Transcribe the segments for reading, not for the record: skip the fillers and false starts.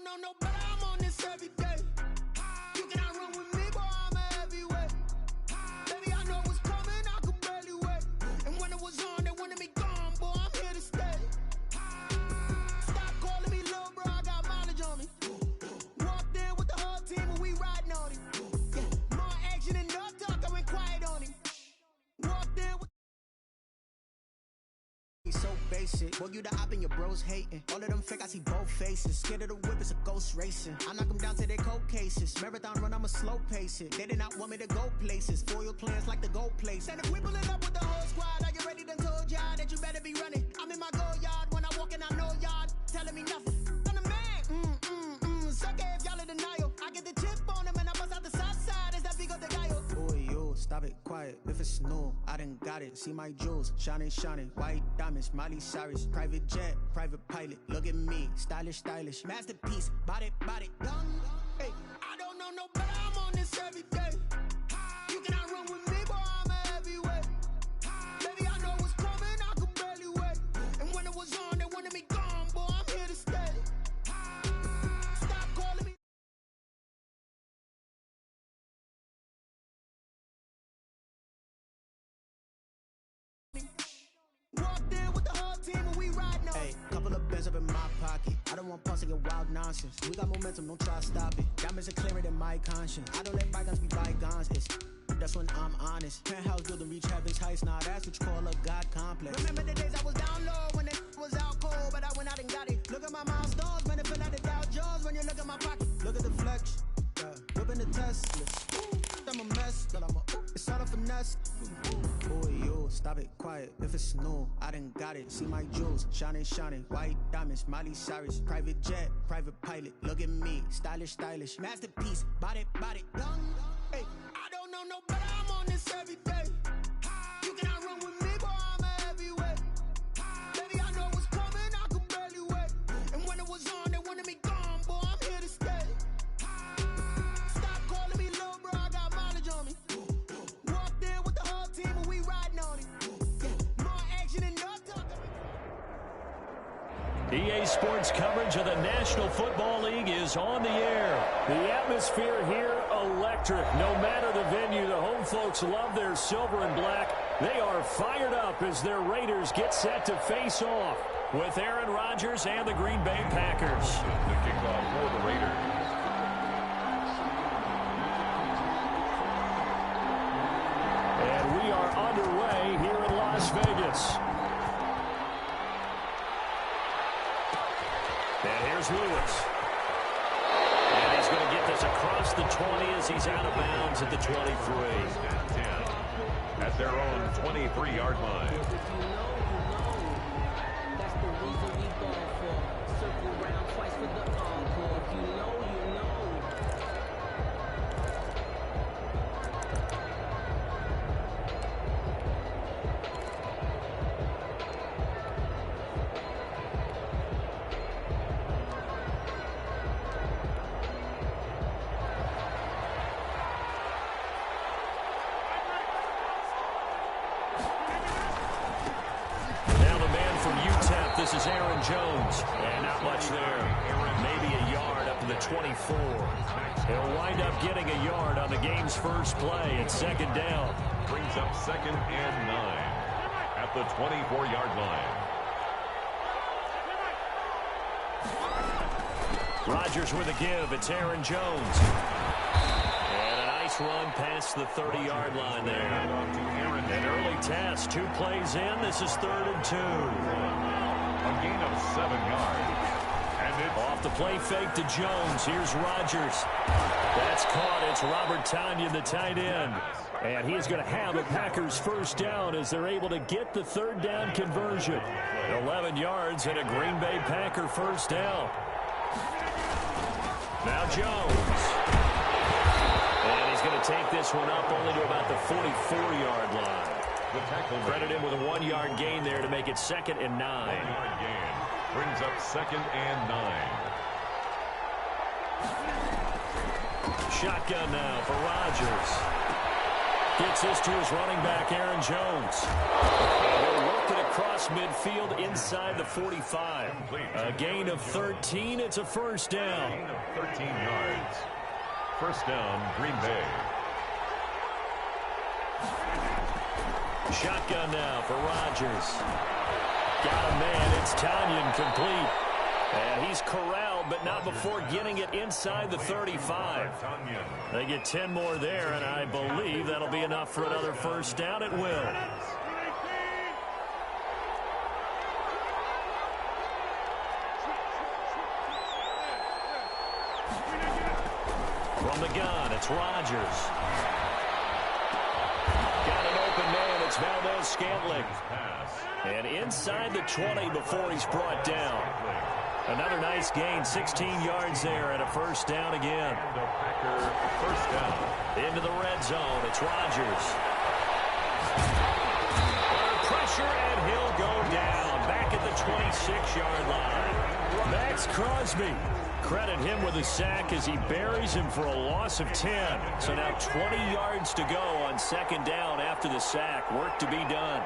know no better, I'm on this every day. You cannot run with me, boy, I'm a heavyweight. Baby, I know what's coming, I could barely wait. And when it was on, they wanted me gone, boy, I'm here to stay. Stop calling me little bro, I got mileage on me. Walked in with the whole team and we riding on him. Yeah, more action and no talk, I went quiet on him. Walked in with so basic. Boy, you the op and your bros hating. All of them fake, I see both faces. Scared of the whip, it's a ghost racing. I knock them down to their cold cases. Marathon run, I'ma slow pace it. They did not want me to go places. Foil plans like the gold place. And if we pulling up with the whole squad, are you ready? Done told y'all that you better be running. I'm in my go yard. When I walk in, I know y'all telling me nothing. I'm the man. Sucker if y'all in denial. I get the chip on them and I bust out the south side. Is that big of the guy? Boy, yo, stop it, quiet. If it's new, I done got it. See my jewels, shining, shining. White diamonds, Miley Cyrus. Private jet, private pilot. Look at me, stylish, stylish. Masterpiece, body, young. Hey, I don't know no better, I'm on this every day. You cannot run with me, boy, I'm a heavyweight. Baby, I know what's coming, I could barely wait. And when it was on, they wanted me gone, boy, I'm here to stay. Stop calling me. Walked in with the whole team and we riding on. Hey, couple of bands up in my pocket. I don't want pussy and wild nonsense. We got momentum, don't try to stop it. Diamonds are clearer than my conscience. I don't let bygones be bygones. It's that's when I'm honest. Penthouse building reach heaven's heights. Nah, that's what you call a God complex. Remember the days I was down low when it was out cold, but I went out and got it. Look at my milestones, man, it feel like the Dow Jones when you look at my pocket. Look at the flex, whipping the Teslas. I'm a mess, but it's all a finesse. Boy, yo, stop it, quiet. If it's new, I done got it. See my jewels, shining, shining. White diamonds, Miley Cyrus. Private jet, private pilot. Look at me, stylish, stylish. Masterpiece, body, young. Hey, I don't know no better, I'm on this every day. You cannot run with me, boy, I'm a heavyweight. Baby, I know what's coming, I could barely wait. And when it was on, they wanted me gone, boy, I'm here to stay. Stop calling me little bro, I got mileage on me. Walked in with the whole team and we riding on him. Yeah, more action and no talk. EA Sports coverage of the National Football League is on the air. The atmosphere here, electric. No matter the venue, the home folks love their silver and black. They are fired up as their Raiders get set to face off with Aaron Rodgers and the Green Bay Packers. The kickoff for the Raiders. And we are underway here in Las Vegas. And here's Lewis. And he's going to get this across the 20 as he's out of bounds at the 23. At their own 23-yard line. That's the reason we go for. Circle round twice for the encore. If you know, you know. This is Aaron Jones, and not much there. Maybe a yard up to the 24. He'll wind up getting a yard on the game's first play at second down. Brings up 2nd and 9 at the 24-yard line. Rodgers with a give. It's Aaron Jones. And a nice run past the 30-yard line there. An early test. 2 plays in. This is 3rd and 2. A gain of 7 yards. And it's off the play fake to Jones. Here's Rodgers. That's caught. It's Robert Tonyan, the tight end. And he's going to have a Packers first down as they're able to get the 3rd down conversion. 11 yards and a Green Bay Packer first down. Now Jones. And he's going to take this one up only to about the 44-yard line. Credit him with a 1-yard gain there to make it 2nd and 9. 1-yard gain brings up 2nd and 9. Shotgun now for Rodgers. Gets this to his running back, Aaron Jones. He'll work deflected across midfield inside the 45. A gain of 13. It's a first down. Gain of 13 yards. First down, Green Bay. Shotgun now for Rodgers. Got a man. It's Tanyan complete. And he's corralled, but not before getting it inside the 35. They get 10 more there, and I believe that'll be enough for another first down. It will. From the gun, it's Rodgers. Got an open man. It's Valdez-Scantling. And inside the 20 before he's brought down. Another nice gain, 16 yards there, and a first down again. The Packer first down. Into the red zone, it's Rodgers. Under pressure, and he'll go down. Back at the 26-yard line. Max Crosby. Credit him with a sack as he buries him for a loss of 10. So now 20 yards to go on second down after the sack. Work to be done.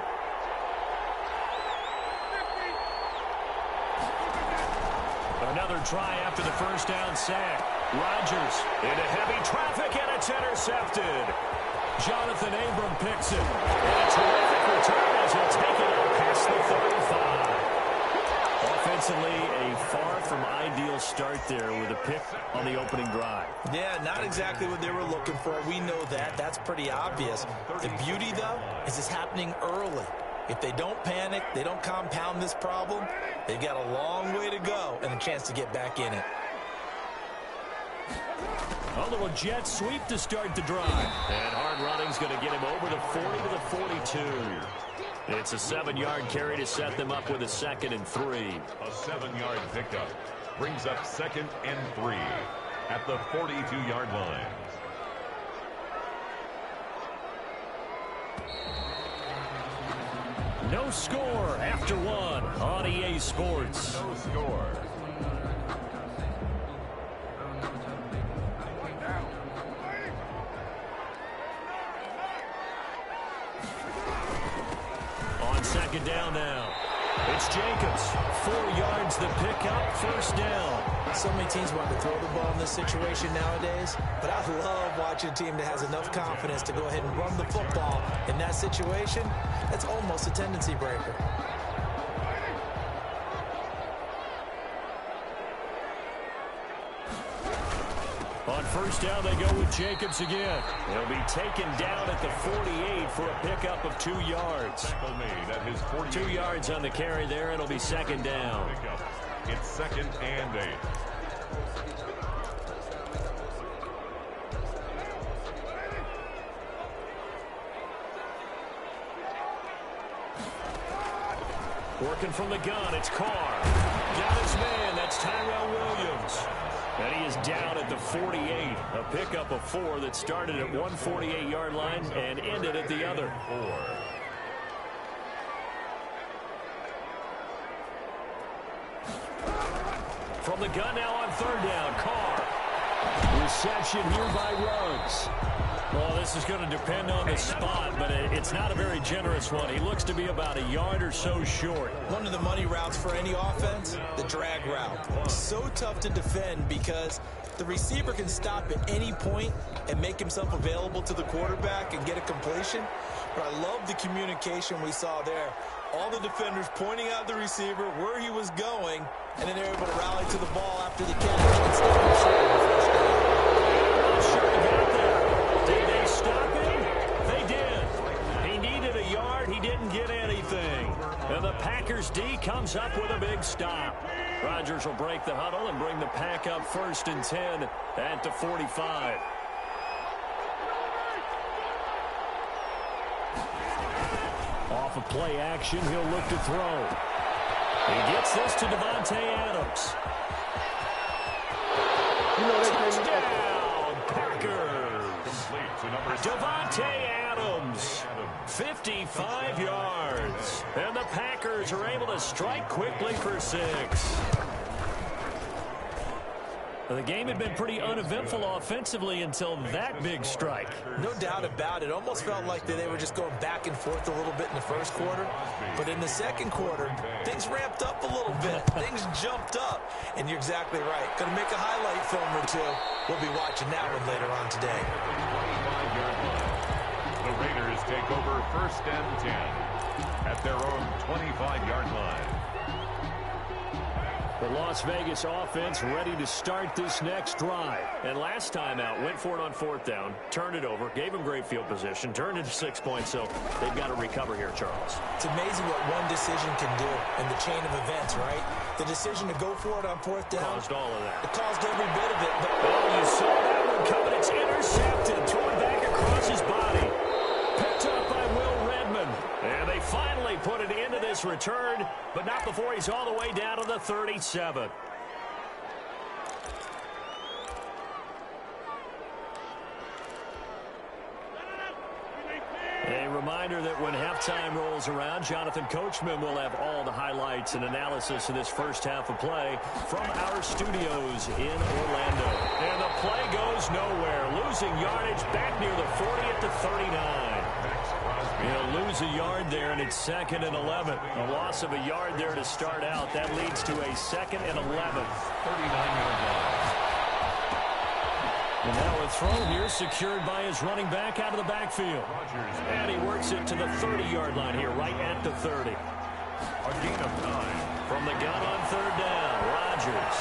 Another try after the first down sack. Rodgers into heavy traffic, and it's intercepted. Jonathan Abram picks it. And a terrific return as he'll take it up past the 35. Offensively, a far from ideal start there with a pick on the opening drive. Yeah, not exactly what they were looking for. We know that. That's pretty obvious. The beauty, though, is it's happening early. If they don't panic, they don't compound this problem, they've got a long way to go and a chance to get back in it. A little jet sweep to start the drive. And hard running's going to get him over the 40 to the 42. It's a 7-yard carry to set them up with a 2nd and 3. A 7-yard pickup brings up 2nd and 3 at the 42-yard line. No score after one on EA Sports. No score. On second down now. It's Jacobs. 4 yards the pickup, first down. So many teams want to throw the ball in this situation nowadays, but I love watching a team that has enough confidence to go ahead and run the football in that situation. That's almost a tendency breaker. On first down, they go with Jacobs again. He'll be taken down at the 48 for a pickup of 2 yards. Tackle made at his 48. 2 yards on the carry there. It'll be second down. It's 2nd and 8. Working from the gun, it's Carr. Got his man, that's Tyrell Williams. And he is down at the 48. A pickup of 4 that started at one 48-yard line and ended at the other. 4. From the gun now on third down, Carr. Reception here by Ruggs. Well, this is going to depend on the spot, but it's not a very generous one. He looks to be about a yard or so short. One of the money routes for any offense, the drag route. So tough to defend because the receiver can stop at any point and make himself available to the quarterback and get a completion. But I love the communication we saw there. All the defenders pointing out the receiver, where he was going, and then they're able to rally to the ball after the catch and stop him short of the first down. Not sure he got there. Did they stop him? They did. He needed a yard. He didn't get anything. And the Packers D comes up with a big stop. Rodgers will break the huddle and bring the pack up 1st and 10 at the 45. Off of play action, he'll look to throw. He gets this to Davante Adams. Touchdown, Packers. Davante Adams, 55 yards. And the Packers are able to strike quickly for 6. The game had been pretty uneventful offensively until that big strike. No doubt about it. Almost felt like they were just going back and forth a little bit in the first quarter. But in the second quarter, things ramped up a little bit. Things jumped up. And you're exactly right. Going to make a highlight film or two. We'll be watching that one later on today. 25-yard line. The Raiders take over 1st and 10 at their own 25-yard line. The Las Vegas offense ready to start this next drive. And last time out, went for it on 4th down, turned it over, gave them great field position, turned it to 6 points, so they've got to recover here, Charles. It's amazing what one decision can do in the chain of events, right? The decision to go for it on 4th down. Caused all of that. It caused every bit of it. But oh, you saw that one coming. It's intercepted. Thrown back across his body. Picked up by Will Redmond. And they finally put it into this return, but not before he's all the way down to the 37. A reminder that when halftime rolls around, Jonathan Coachman will have all the highlights and analysis of this first half of play from our studios in Orlando. And the play goes nowhere. Losing yardage back near the 40 at the 39. He'll lose a yard there, and it's 2nd and 11. A loss of a yard there to start out. That leads to a 2nd and 11. 39-yard line. And now a throw here secured by his running back out of the backfield. And he works it to the 30-yard line here, right at the 30. A gain of 9. From the gun on 3rd down, Rodgers.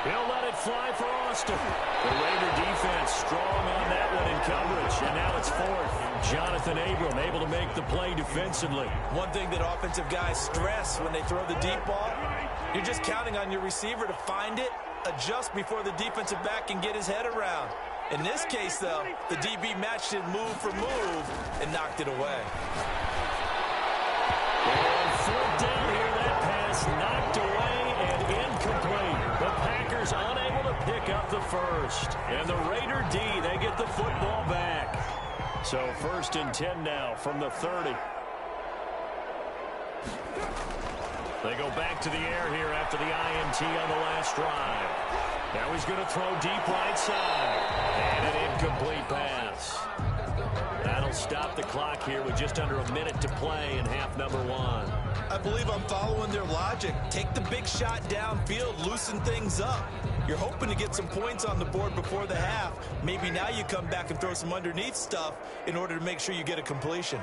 He'll let it fly for Austin. The Raider defense strong on that one in coverage. And now it's 4th. Jonathan Abram able to make the play defensively. one thing that offensive guys stress when they throw the deep ball, you're just counting on your receiver to find it, adjust before the defensive back can get his head around. In this case, though, the DB matched it move for move and knocked it away. And 4th down here, that pass knocked away and incomplete. The Packers unable to pick up the first. And the Raider D, they get the football back. So 1st and 10 now from the 30. They go back to the air here after the INT on the last drive. Now he's going to throw deep right side. And an incomplete pass. That'll stop the clock here with just under a minute to play in half number 1. I believe I'm following their logic. Take the big shot downfield, loosen things up. You're hoping to get some points on the board before the half. Maybe now you come back and throw some underneath stuff in order to make sure you get a completion.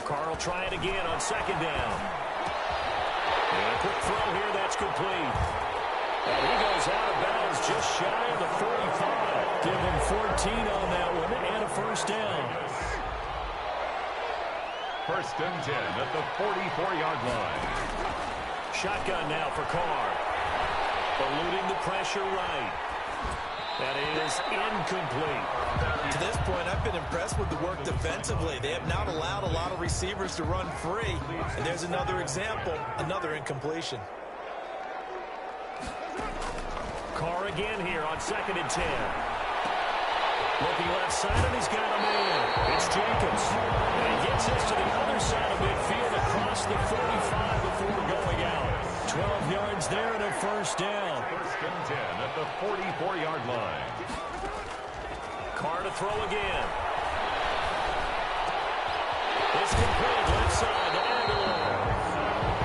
Carr will try it again on 2nd down. And a quick throw here, that's complete. And he goes out of bounds just shy of the 45. Give him 14 on that one and a 1st down. 1st and 10 at the 44-yard line. Shotgun now for Carr. Eluding the pressure right. That is incomplete. To this point, I've been impressed with the work defensively. They have not allowed a lot of receivers to run free. And there's another example, another incompletion. Carr again here on 2nd and 10. Looking left side, and he's got him in. It's Jacobs. And he gets this to the other side of midfield across the 45 before going out. 12 yards there and a 1st down. 1st and 10 at the 44-yard line. Carr to throw again. It's complete left side to Aguilar.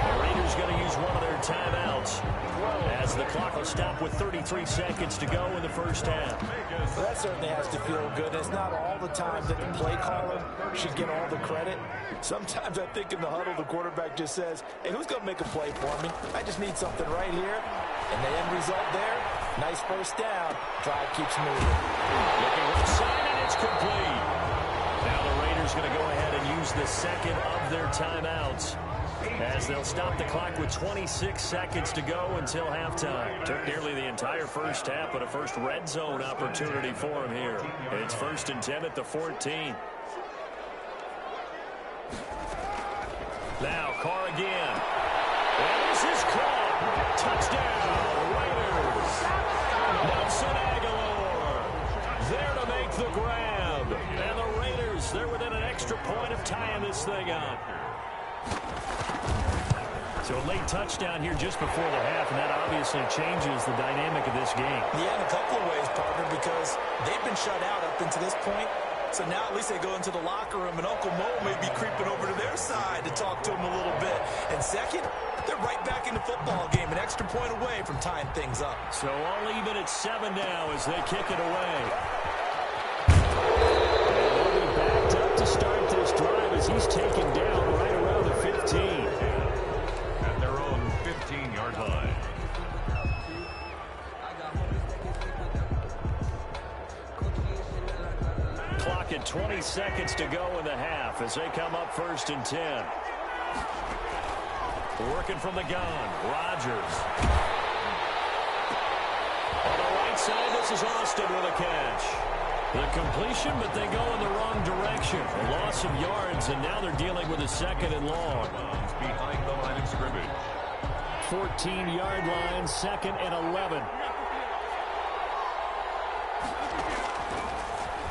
The Raiders going to use one of their timeouts as the clock will stop with 33 seconds to go in the 1st half. Well, that certainly has to feel good. It's not all the time that the play caller should get all the credit. Sometimes I think in the huddle, the quarterback just says, hey, who's going to make a play for me? I just need something right here. And the end result there, nice 1st down. Drive keeps moving. Looking left side, and it's complete. Now the Raiders going to go ahead and use the 2nd of their timeouts, as they'll stop the clock with 26 seconds to go until halftime. Took nearly the entire 1st half, but a first red zone opportunity for him here. It's 1st and 10 at the 14. Now Carr again. And this is caught. Touchdown, Raiders. Nelson Aguilar there to make the grab. And the Raiders, they're within an extra point of tying this thing up. So a late touchdown here just before the half, and that obviously changes the dynamic of this game. Yeah, in a couple of ways, partner, because they've been shut out up until this point. So now at least they go into the locker room, and Uncle Mo may be creeping over to their side to talk to him a little bit. And second, they're right back in the football game, an extra point away from tying things up. So all even at 7 now as they kick it away. And they'll be backed up to start this drive as he's taken down right around the 15. At their own 15-yard line. Clock at 20 seconds to go in the half as they come up 1st and 10. Working from the gun, Rodgers. On the right side, this is Austin with a catch. The completion, but they go in the wrong direction. A loss of yards, and now they're dealing with a 2nd and long. Behind the line of scrimmage. 14-yard line, 2nd and 11.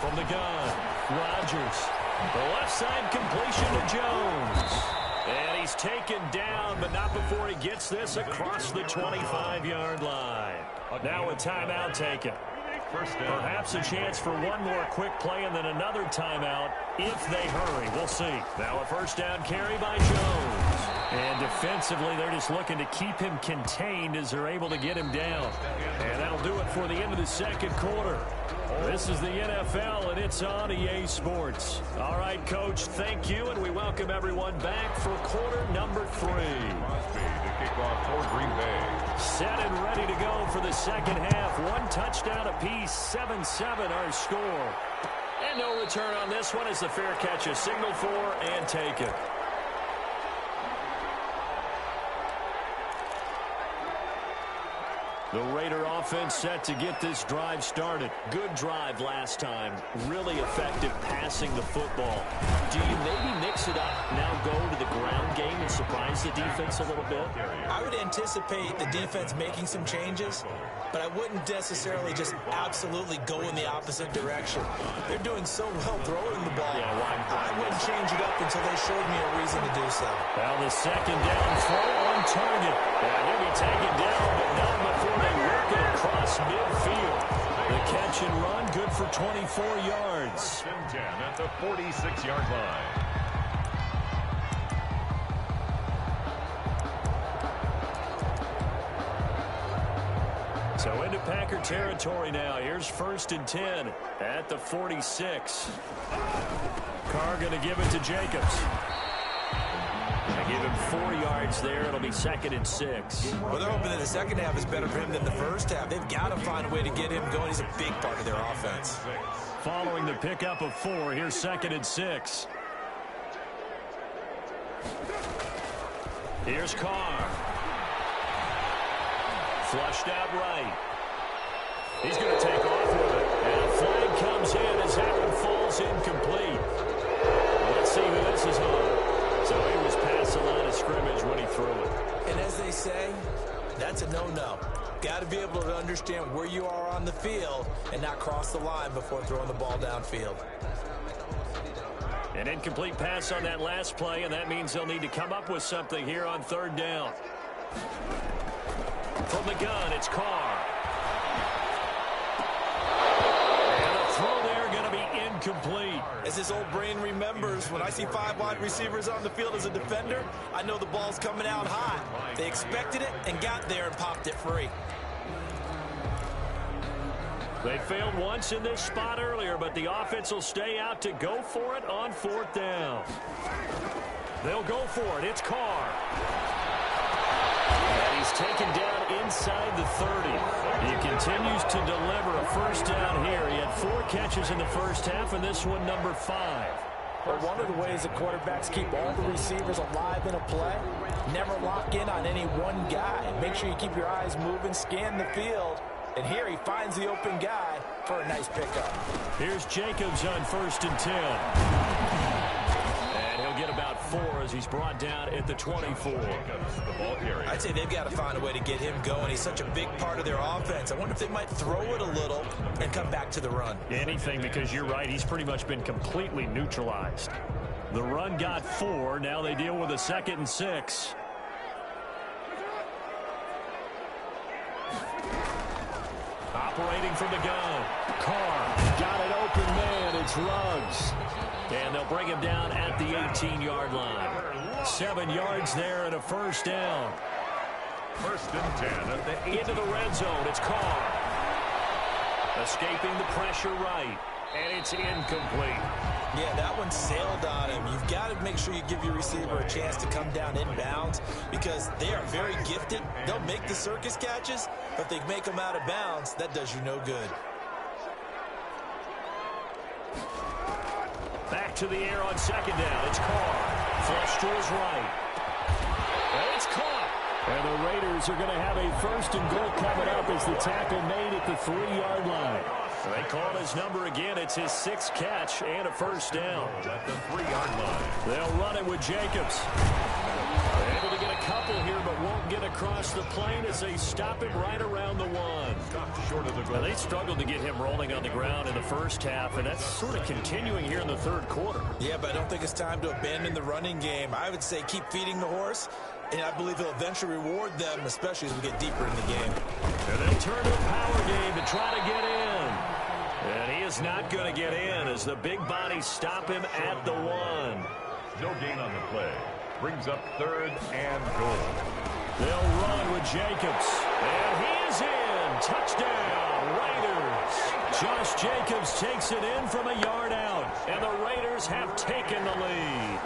From the gun, Rodgers. The left side completion to Jones. And he's taken down, but not before he gets this across the 25-yard line. Now a timeout taken. Perhaps a chance for one more quick play and then another timeout if they hurry. We'll see. Now a 1st down carry by Jones. And defensively, they're just looking to keep him contained as they're able to get him down. And that'll do it for the end of the 2nd quarter. This is the NFL, and it's on EA Sports. All right, Coach, thank you, and we welcome everyone back for quarter number 3. Crosby to kick off for Green Bay. Set and ready to go for the 2nd half. 1 touchdown apiece, 7-7 our score. And no return on this one as the fair catch is signaled for and taken. The Raider offense set to get this drive started. Good drive last time. Really effective passing the football. Do you maybe mix it up, now go to the ground game and surprise the defense a little bit? I would anticipate the defense making some changes, but I wouldn't necessarily just absolutely go in the opposite direction. They're doing so well throwing the ball. Yeah, I wouldn't change it up until they showed me a reason to do so. Well, the 2nd down throw on target. He'll be taken down, but not before they work it across midfield. The catch and run, good for 24 yards. 10 at the 46-yard line. So into Packer territory now. Here's 1st and 10 at the 46. Carr going to give it to Jacobs. They give him 4 yards there. It'll be 2nd and 6. Well, they're hoping that the 2nd half is better for him than the 1st half. They've got to find a way to get him going. He's a big part of their offense. Following the pickup of 4, here's 2nd and 6. Here's Carr. Flushed out right. He's going to take off with it. And a flag comes in as that one falls incomplete. Let's see who this is on. So he was past the line of scrimmage when he threw it. And as they say, that's a no-no. Got to be able to understand where you are on the field and not cross the line before throwing the ball downfield. An incomplete pass on that last play, and that means they'll need to come up with something here on 3rd down. From the gun, it's Carr. And the throw there going to be incomplete. As his old brain remembers, when I see 5 wide receivers on the field as a defender, I know the ball's coming out hot. They expected it and got there and popped it free. They failed once in this spot earlier, but the offense will stay out to go for it on 4th down. They'll go for it. It's Carr. And he's taken down inside the 30. He continues to deliver a 1st down here. He had 4 catches in the 1st half, and this one number 5. But one of the ways that quarterbacks keep all the receivers alive in a play, never lock in on any one guy. Make sure you keep your eyes moving, scan the field. And here he finds the open guy for a nice pickup. Here's Jacobs on 1st and 10. And he'll get about 4 as he's brought down at the 24. I'd say they've got to find a way to get him going. He's such a big part of their offense. I wonder if they might throw it a little and come back to the run. Anything, because you're right. He's pretty much been completely neutralized. The run got 4. Now they deal with a 2nd and 6. operating from the gun. Carr got an open man. It's Ruggs. And they'll bring him down at the 18-yard line. 7 yards there and a first down. First and 10 at the 18. Into the red zone. It's Carr. Escaping the pressure right. And it's incomplete. Yeah, that one sailed on him. You've got to make sure you give your receiver a chance to come down inbounds because they are very gifted. They'll make the circus catches, but if they make them out of bounds, that does you no good. Back to the air on second down. It's Carr. Flush to his right. And it's caught. And the Raiders are going to have a first and goal coming up as the tackle made at the 3-yard line. They call his number again. It's his 6th catch and a first down. At the 3-yard line. They'll run it with Jacobs. They're able to get a couple here, but won't get across the plane as they stop him right around the 1. Stopped short of the goal. Now, they struggled to get him rolling on the ground in the first half, and that's sort of continuing here in the third quarter. Yeah, but I don't think it's time to abandon the running game. I would say keep feeding the horse, and I believe he'll eventually reward them, especially as we get deeper in the game. And they'll turn to a power game to try to get in. And he is not going to get in as the big bodies stop him at the 1. No gain on the play. Brings up 3rd and goal. They'll run with Jacobs. And he is in. Touchdown, Raiders. Josh Jacobs takes it in from a yard out. And the Raiders have taken the lead.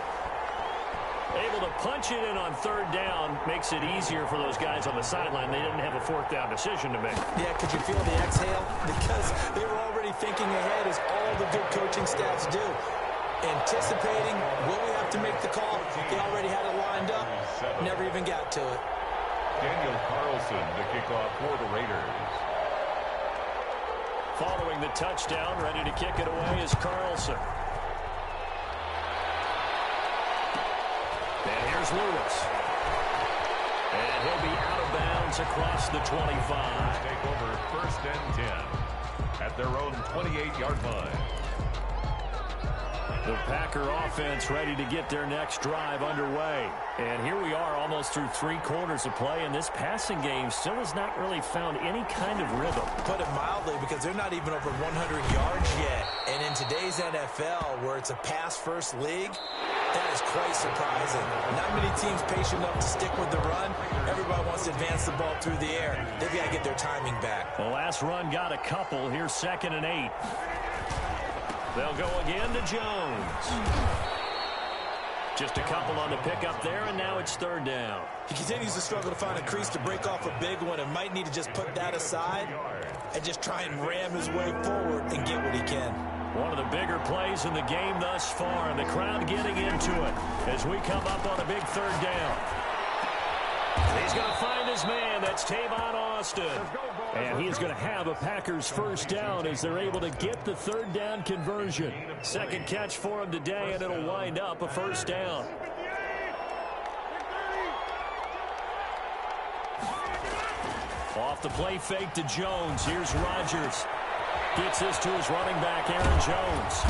Able to punch it in on 3rd down makes it easier for those guys on the sideline. They didn't have a 4th down decision to make. Yeah, could you feel the exhale? Because they were already thinking ahead as all the good coaching staffs do. Anticipating, will we have to make the call? They already had it lined up. Never even got to it. Daniel Carlson to kick off for the Raiders. Following the touchdown, ready to kick it away is Carlson. And here's Lewis. And he'll be out of bounds across the 25. Take over 1st and 10 at their own 28-yard line. The Packer offense ready to get their next drive underway. And here we are almost through 3 quarters of play, and this passing game still has not really found any kind of rhythm. Put it mildly, because they're not even over 100 yards yet. And in today's NFL, where it's a pass-first league, that is quite surprising. Not many teams patient enough to stick with the run. Everybody wants to advance the ball through the air. They've got to get their timing back. The last run got a couple. Here's 2nd and 8. They'll go again to Jones. Just a couple on the pickup there, and now it's 3rd down. He continues to struggle to find a crease to break off a big one and might need to just put that aside and just try and ram his way forward and get what he can. One of the bigger plays in the game thus far, and the crowd getting into it as we come up on a big 3rd down. He's going to find his man. That's Tavon Austin. And he is going to have a Packers first down as they're able to get the 3rd down conversion. 2nd catch for him today, and it'll wind up a first down. Off the play fake to Jones. Here's Rodgers. Gets this to his running back, Aaron Jones.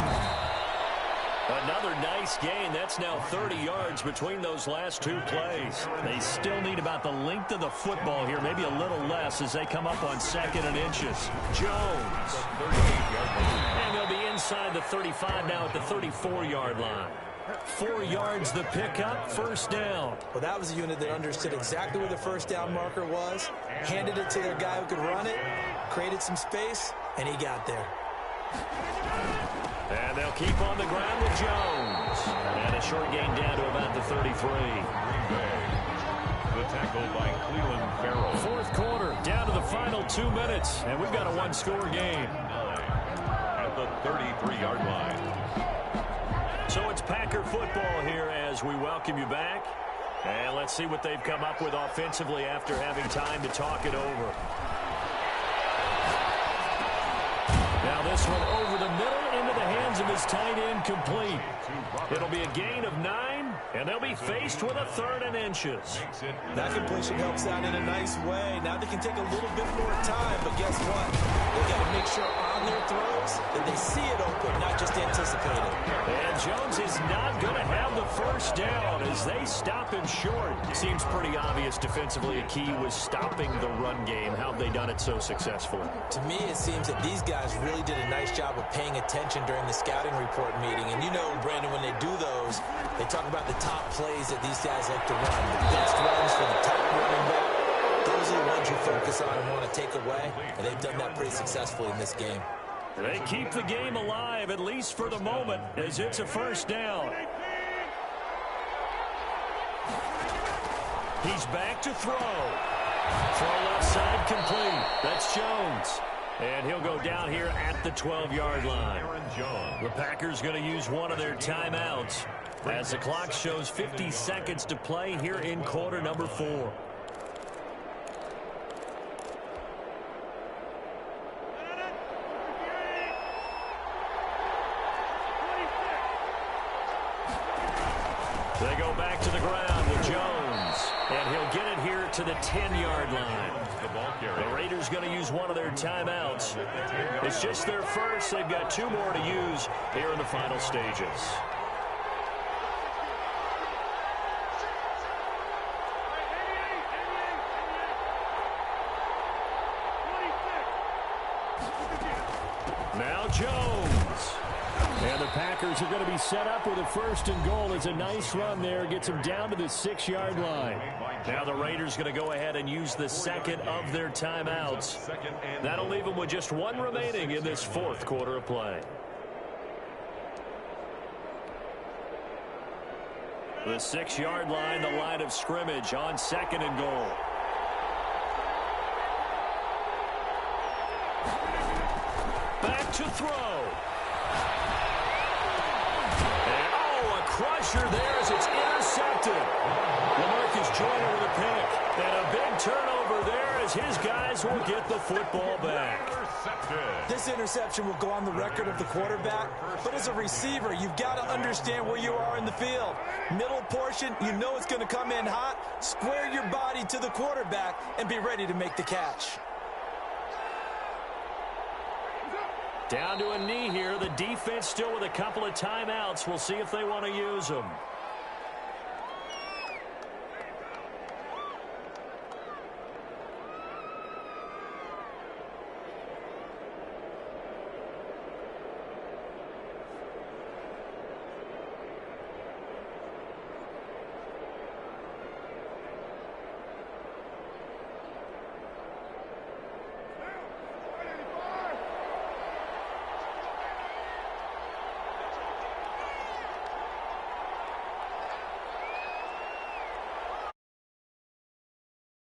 Another nice gain. That's now 30 yards between those last 2 plays. They still need about the length of the football here, maybe a little less as they come up on 2nd and inches. Jones. And they'll be inside the 35 now at the 34-yard line. 4 yards the pickup, first down. Well, that was a unit that understood exactly where the first down marker was, handed it to their guy who could run it, created some space, and he got there. And they'll keep on the ground with Jones. And a short gain down to about the 33. The tackle by Cleveland Farrell. 4th quarter, down to the final 2 minutes. And we've got a 1-score game. At the 33-yard line. So it's Packer football here as we welcome you back. And let's see what they've come up with offensively after having time to talk it over. Now this one over the middle into the hands of his tight end, complete. It'll be a gain of 9, and they'll be faced with a 3rd and inches. That completion helps out in a nice way. Now they can take a little bit more time, but guess what? They've got to make sure on their throws that they see it open, not just anticipate it. And Jones is not going to have the first down as they stop him short. Seems pretty obvious defensively a key was stopping the run game. How have they done it so successfully? To me, it seems that these guys really did a nice job of paying attention during the scouting report meeting. And you know, Brandon, when they do those, they talk about the top plays that these guys like to run. The best runs for the top running back. Those are the ones you focus on and want to take away. And they've done that pretty successfully in this game. They keep the game alive, at least for the moment, as it's a first down. He's back to throw. Throw left side complete. That's Jones. And he'll go down here at the 12-yard line. The Packers going to use one of their timeouts as the clock shows 50 seconds to play here in quarter number 4. They go back to the ground with Jones, and he'll get it here to the 10-yard line. The Raiders going to use one of their timeouts. It's just their first. They've got 2 more to use here in the final stages. Now Jones. And the Packers are going to be set up with a 1st and goal. It's a nice run there. Gets them down to the 6-yard line. Now the Raiders going to go ahead and use the second of their timeouts. That'll leave them with just 1 remaining in this 4th quarter of play. The 6-yard line, the line of scrimmage on 2nd and goal. Back to throw. Crusher there as it's intercepted. LaMarcus Joyner with a pick. And a big turnover there as his guys will get the football back. This interception will go on the record of the quarterback, but as a receiver, you've got to understand where you are in the field. Middle portion, you know it's going to come in hot. Square your body to the quarterback and be ready to make the catch. Down to a knee here. The defense still with a couple of timeouts. We'll see if they want to use them.